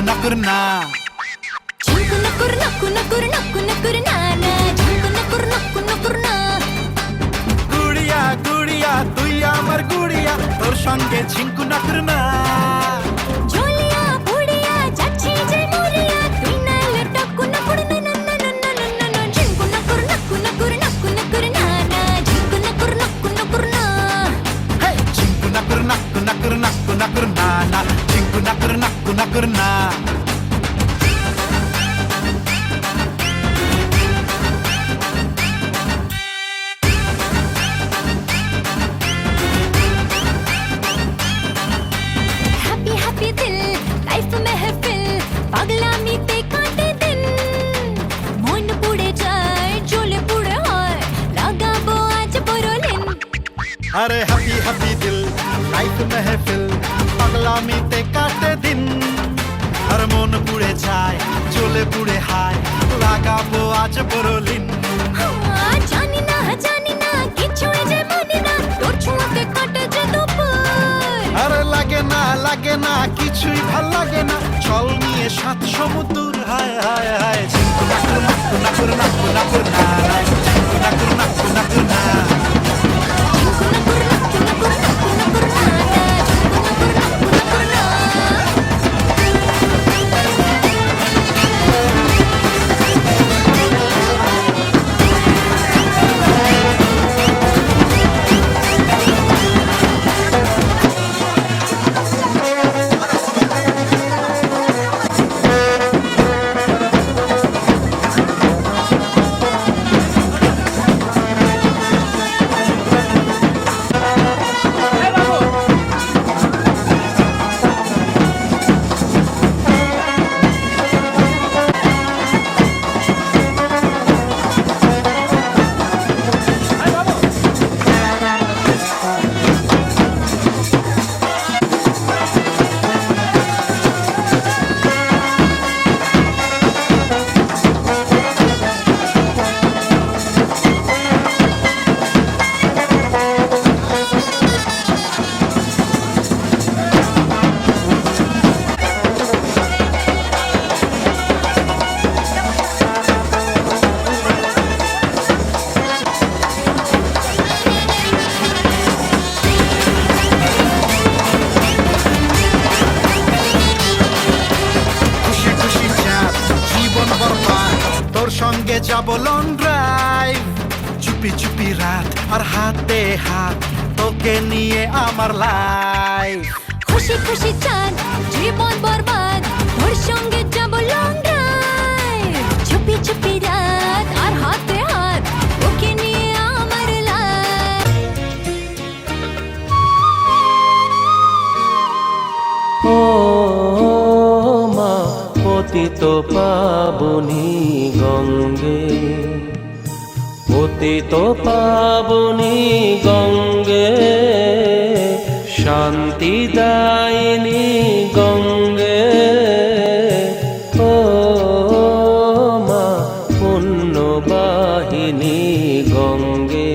नकुर ना झिंकू नकुर नकु नकुर नकु नकुर ना ना झिंकू नकुर नकु नकुर ना गुड़िया गुड़िया तुई आमार गुड़िया तोर संगे झिंकू नकुर ना झोलिया बुड़िया जाच्छी जे मुरिया तुई नाले टकु नकुर ना ना ना ना ना ना ना झिंकू नकुर नकु नकुर नकु नकुर ना ना झिंकू नकुर नकु नकुर ना हे झिंकू नकुर नकु नकुर नकु नकुर ना ना झिंकू नकुर नकु नकुर ना हैप्पी दिल लाइफ महफिल पागलामी पे काटे दिन मन पुड़े जाए झोले पुड़े হয় লাগাবো আজ বড়লিন अरे हैप्पी हैप्पी दिल लाइफ महफिल पगलामी ते काटे दिन हर मन पुड़े जाए चले पुड़े हाय लागाबो आज बरलिन জানি না কিছুই যে মানি না তোর ছোঁয়াতে কাটে যে দুপুর अरे लागे ना किछुई ভাল লাগে না চল নিয়ে সাত সমুদ্র হায় হায় হায় ঝিঙ্কু নাকুর নাকুর নাকুর নাকুর নাকুর না ঝিঙ্কু নাকুর নাকুর নাকুর না ঝিঙ্কু নকুর নকু নকুর নকু নকুর না না ঝিঙ্কু নকুর নকু নকুর না সঙ্গে যাব লং ড্রাইভ চুপি চুপি রাত আর হাতে হাত তোকে নিয়ে আমার লাইফ খুশি খুশি চাঁদ জীবন বরবাদ তোর সঙ্গে যাব লং ড্রাইভ চুপি চুপি রাত আর হাতে হাত তোকে নিয়ে আমার লাইফ ও মা পতিত পাবনী গঙ্গে পতিত পাবনী গঙ্গে শান্তি দায়িনী গঙ্গে ও মা পুণ্যবাহিনী গঙ্গে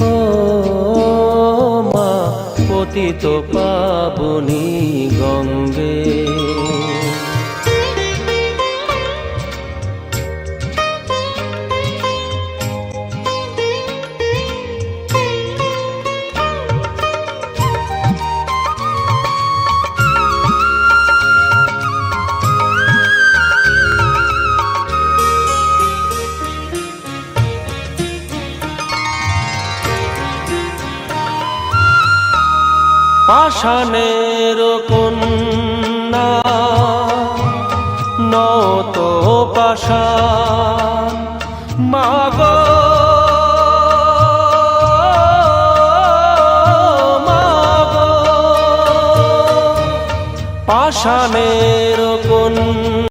ও মা পতিত পাবনী গঙ্গে পাষাণের কন্যা নত পাষাণ মাগো মাগো পাষাণের কন্যা